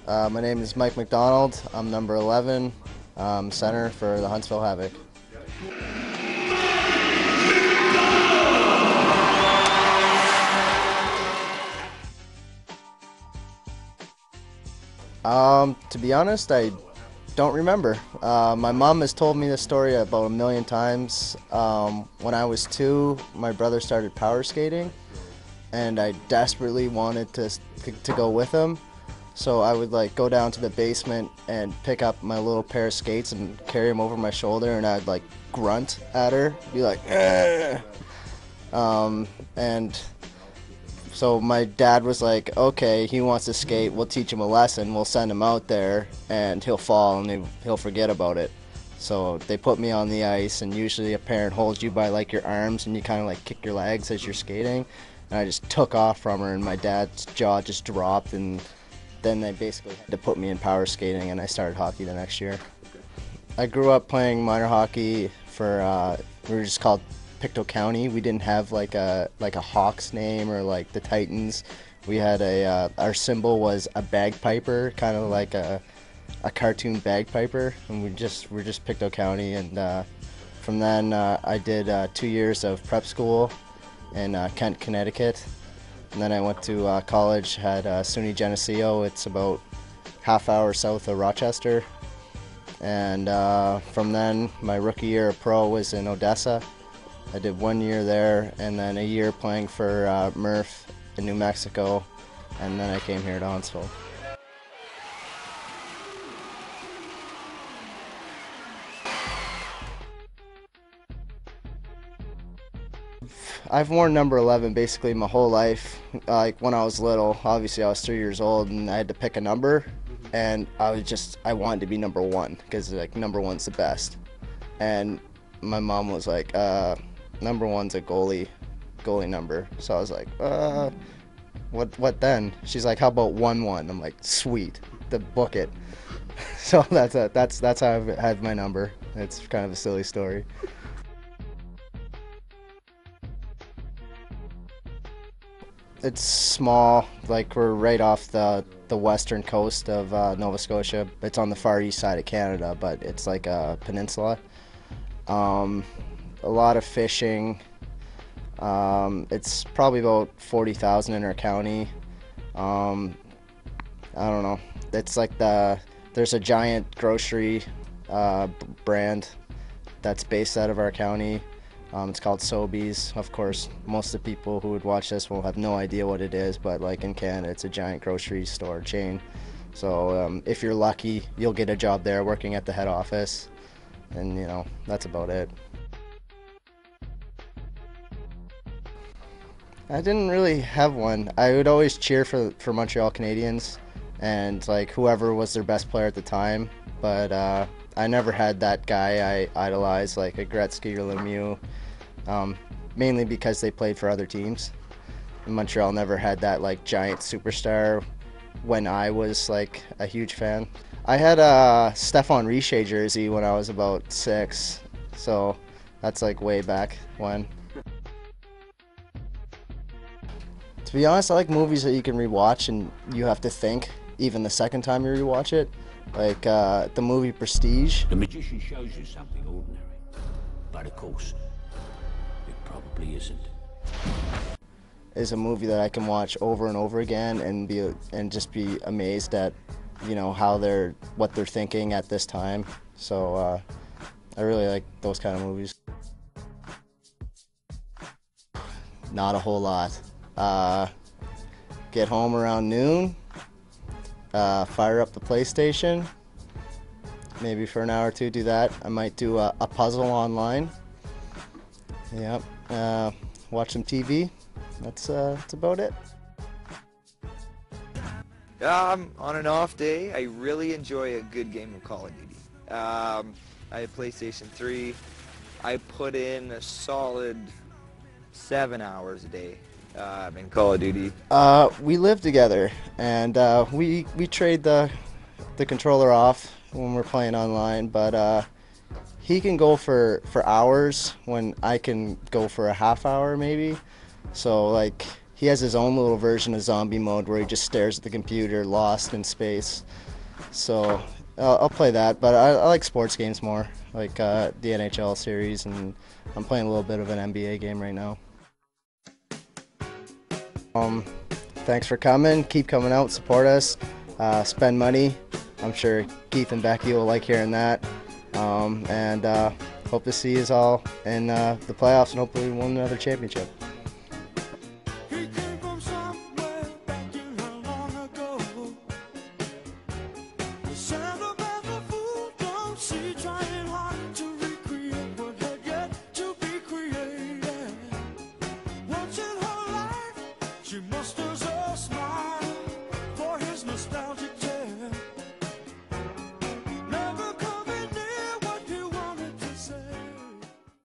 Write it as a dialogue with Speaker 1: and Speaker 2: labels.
Speaker 1: My name is Mike MacDonald. I'm number 11, center for the Huntsville Havoc. To be honest, I don't remember. My mom has told me this story about a million times. When I was 2, my brother started power skating, and I desperately wanted to go with him. So I would like go down to the basement and pick up my little pair of skates and carry them over my shoulder, and I'd like grunt at her, be like, "Ugh." And so my dad was like, okay, he wants to skate, we'll teach him a lesson, we'll send him out there, and he'll fall and he'll forget about it. So they put me on the ice, and usually a parent holds you by like your arms, and you kind of like kick your legs as you're skating. And I just took off from her, and my dad's jaw just dropped, and then they basically had to put me in power skating, and I started hockey the next year. I grew up playing minor hockey for, we were just called Pictou County. We didn't have like a Hawks name or like the Titans. We had our symbol was a bagpiper, kind of like a cartoon bagpiper, and we're just Pictou County. And from then I did 2 years of prep school in Kent, Connecticut. And then I went to college at SUNY Geneseo. It's about half-hour south of Rochester. And from then, my rookie year of pro was in Odessa. I did 1 year there, and then a year playing for Murph in New Mexico, and then I came here to Huntsville. I've worn number 11 basically my whole life. Like when I was little, obviously I was 3 years old and I had to pick a number, and I wanted to be number 1 because like number 1's the best. And my mom was like, number 1's a goalie number. So I was like, what then? She's like, how about 1-1? I'm like, sweet, book it. So that's how I've had my number. It's kind of a silly story. It's small, like we're right off the western coast of Nova Scotia. It's on the far east side of Canada, but it's like a peninsula. A lot of fishing. It's probably about 40,000 in our county. I don't know. It's like there's a giant grocery brand that's based out of our county. It's called Sobeys. Of course, most of the people who would watch this will have no idea what it is, but like in Canada, it's a giant grocery store chain. So if you're lucky, you'll get a job there working at the head office, and you know, that's about it. I didn't really have one. I would always cheer for Montreal Canadiens and like whoever was their best player at the time, but I never had that guy I idolized like a Gretzky or Lemieux, mainly because they played for other teams. And Montreal never had that like giant superstar when I was like a huge fan. I had a Stephane Richer jersey when I was about 6, so that's like way back when. To be honest, I like movies that you can rewatch and you have to think even the second time you rewatch it. Like the movie Prestige.
Speaker 2: The magician shows you something ordinary, but of course, it probably isn't.
Speaker 1: Is a movie that I can watch over and over again and just be amazed at, you know, what they're thinking at this time. So I really like those kind of movies. Not a whole lot. Get home around noon. Fire up the PlayStation, maybe for an hour or two do that. I might do a puzzle online. Yep. Watch some TV. That's about it.
Speaker 3: On an off day, I really enjoy a good game of Call of Duty. I have PlayStation 3. I put in a solid 7 hours a day in Call of Duty.
Speaker 1: We live together, and we trade the controller off when we're playing online, but he can go for hours when I can go for a half hour maybe. So like he has his own little version of zombie mode where he just stares at the computer, lost in space. So I'll play that, but I like sports games more, like the NHL series, and I'm playing a little bit of an NBA game right now. Thanks for coming. Keep coming out, support us, spend money. I'm sure Keith and Becky will like hearing that. And hope to see you all in the playoffs and hopefully win another championship.